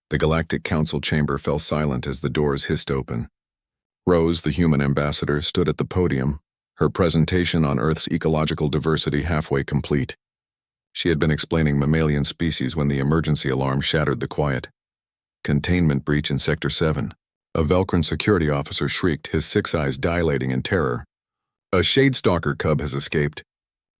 The Galactic Council chamber fell silent as the doors hissed open. Rose, the human ambassador, stood at the podium, her presentation on Earth's ecological diversity halfway complete. She had been explaining mammalian species when the emergency alarm shattered the quiet. Containment breach in Sector 7. A Velcran security officer shrieked, his six eyes dilating in terror. A Shadestalker cub has escaped.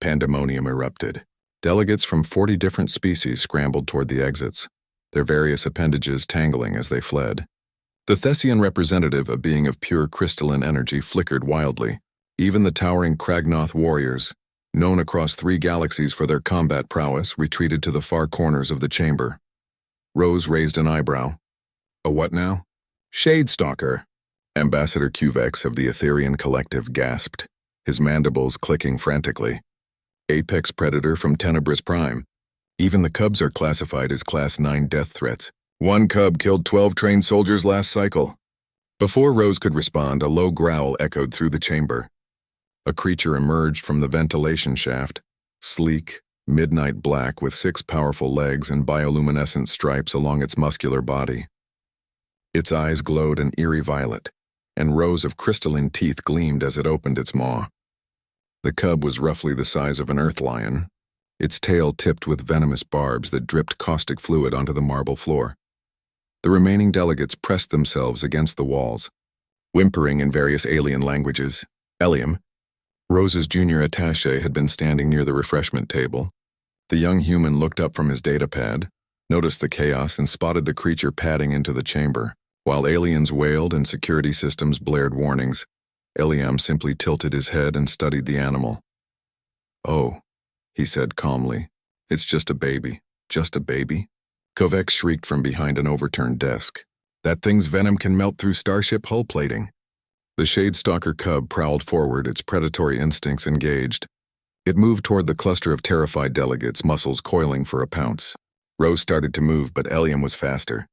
Pandemonium erupted. Delegates from 40 different species scrambled toward the exits, their various appendages tangling as they fled. The Thessian representative, a being of pure crystalline energy, flickered wildly. Even the towering Kragnoth warriors, known across 3 galaxies for their combat prowess, retreated to the far corners of the chamber. Rose raised an eyebrow. A what now? Shadestalker. Ambassador Cuvex of the Etherian Collective gasped, his mandibles clicking frantically. Apex predator from Tenebris Prime. Even the cubs are classified as Class 9 death threats. 1 cub killed 12 trained soldiers last cycle. Before Rose could respond, a low growl echoed through the chamber. A creature emerged from the ventilation shaft, sleek, midnight black with 6 powerful legs and bioluminescent stripes along its muscular body. Its eyes glowed an eerie violet, and rows of crystalline teeth gleamed as it opened its maw. The cub was roughly the size of an earth lion, its tail tipped with venomous barbs that dripped caustic fluid onto the marble floor. The remaining delegates pressed themselves against the walls, whimpering in various alien languages. Eliam, Rose's junior attaché, had been standing near the refreshment table. The young human looked up from his datapad, noticed the chaos, and spotted the creature padding into the chamber. While aliens wailed and security systems blared warnings, Eliam simply tilted his head and studied the animal. "Oh," he said calmly, "it's just a baby. Just a baby?" Kovacs shrieked from behind an overturned desk. "That thing's venom can melt through starship hull plating." The Shadestalker cub prowled forward, its predatory instincts engaged. It moved toward the cluster of terrified delegates, muscles coiling for a pounce. Rose started to move, but Eliam was faster.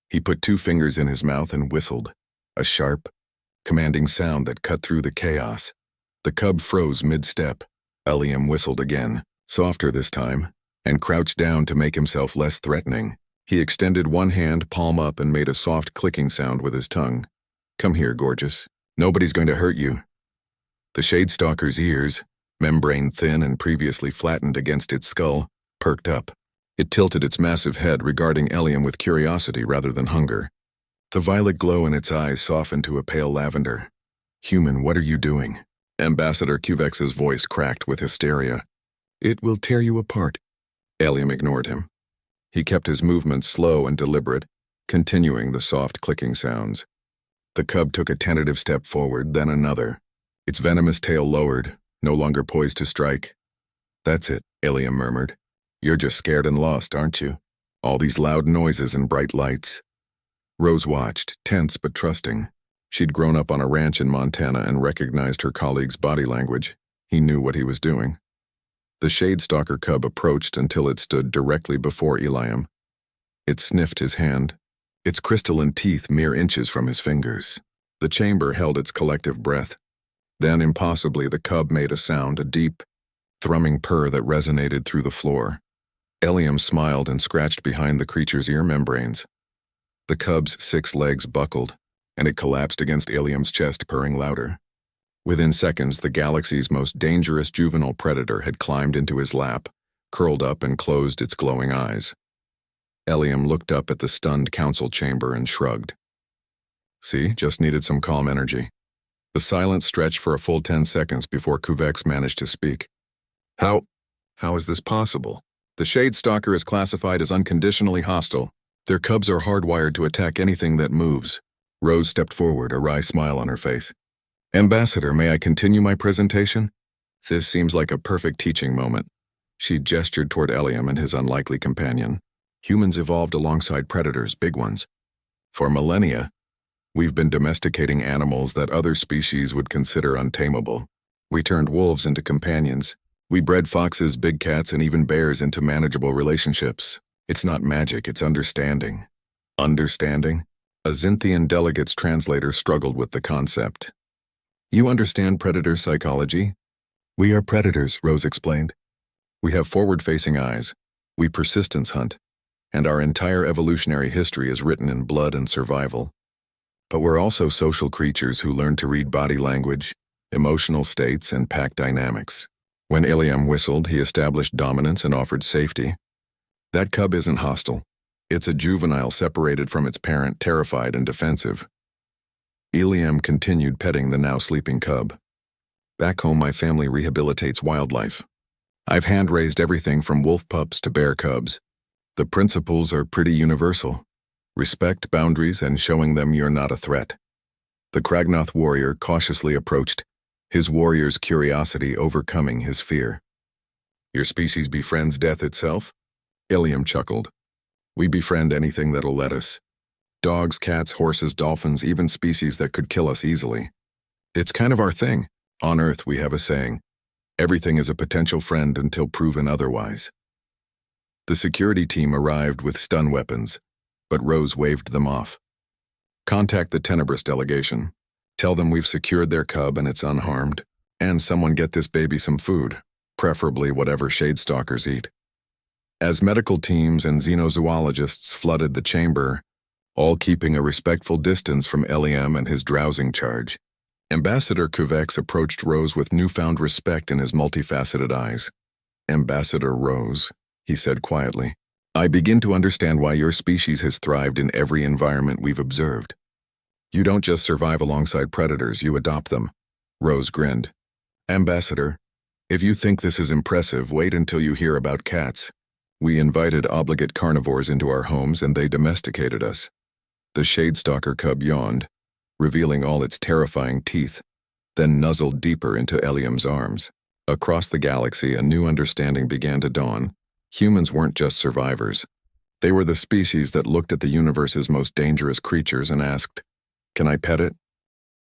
He put 2 fingers in his mouth and whistled, a sharp, commanding sound that cut through the chaos. The cub froze mid-step. Eliam whistled again, softer this time, and crouched down to make himself less threatening. He extended one hand, palm up, and made a soft clicking sound with his tongue. "Come here, gorgeous. Nobody's going to hurt you." The Shadestalker's ears, membrane thin and previously flattened against its skull, perked up. It tilted its massive head, regarding Eliam with curiosity rather than hunger. The violet glow in its eyes softened to a pale lavender. "Human, what are you doing?" Ambassador Cuvex's voice cracked with hysteria. "It will tear you apart." Eliam ignored him. He kept his movements slow and deliberate, continuing the soft clicking sounds. The cub took a tentative step forward, then another. Its venomous tail lowered, no longer poised to strike. "That's it," Eliam murmured. "You're just scared and lost, aren't you? All these loud noises and bright lights." Rose watched, tense but trusting. She'd grown up on a ranch in Montana and recognized her colleague's body language. He knew what he was doing. The Shadestalker cub approached until it stood directly before Eliam. It sniffed his hand, its crystalline teeth mere inches from his fingers. The chamber held its collective breath. Then, impossibly, the cub made a sound, a deep, thrumming purr that resonated through the floor. Eliam smiled and scratched behind the creature's ear membranes. The cub's 6 legs buckled, and it collapsed against Eliam's chest, purring louder. Within seconds, the galaxy's most dangerous juvenile predator had climbed into his lap, curled up and closed its glowing eyes. Eliam looked up at the stunned council chamber and shrugged. "See, just needed some calm energy." The silence stretched for a full 10 seconds before Cuvex managed to speak. How is this possible? The Shadestalker is classified as unconditionally hostile. Their cubs are hardwired to attack anything that moves." Rose stepped forward, a wry smile on her face. "Ambassador, may I continue my presentation? This seems like a perfect teaching moment." She gestured toward Eliam and his unlikely companion. "Humans evolved alongside predators, big ones. For millennia, we've been domesticating animals that other species would consider untamable. We turned wolves into companions. We bred foxes, big cats, and even bears into manageable relationships. It's not magic, it's understanding." Understanding? A Zynthian delegate's translator struggled with the concept. "You understand predator psychology?" "We are predators," Rose explained. "We have forward-facing eyes. We persistence hunt. and our entire evolutionary history is written in blood and survival. But we're also social creatures who learn to read body language, emotional states, and pack dynamics. When Iliam whistled, he established dominance and offered safety. That cub isn't hostile. It's a juvenile separated from its parent, terrified and defensive. Iliam continued petting the now sleeping cub. Back home, my family rehabilitates wildlife. I've hand-raised everything from wolf pups to bear cubs. The principles are pretty universal. Respect boundaries and showing them you're not a threat. The Kragnoth warrior cautiously approached, his warrior's curiosity overcoming his fear. Your species befriends death itself? Iliam chuckled. We befriend anything that'll let us. Dogs, cats, horses, dolphins, even species that could kill us easily. It's kind of our thing. On Earth, we have a saying, everything is a potential friend until proven otherwise. The security team arrived with stun weapons, but Rose waved them off. Contact the Tenebris delegation. Tell them we've secured their cub and it's unharmed. And someone get this baby some food, preferably whatever Shadestalkers eat. As medical teams and xenozoologists flooded the chamber, all keeping a respectful distance from Iliam and his drowsing charge, Ambassador Kuvex approached Rose with newfound respect in his multifaceted eyes. Ambassador Rose, he said quietly, I begin to understand why your species has thrived in every environment we've observed. You don't just survive alongside predators, you adopt them. Rose grinned. Ambassador, if you think this is impressive, wait until you hear about cats. We invited obligate carnivores into our homes and they domesticated us. The Shadestalker cub yawned, revealing all its terrifying teeth, then nuzzled deeper into Iliam's arms. Across the galaxy, a new understanding began to dawn. Humans weren't just survivors. They were the species that looked at the universe's most dangerous creatures and asked, can I pet it?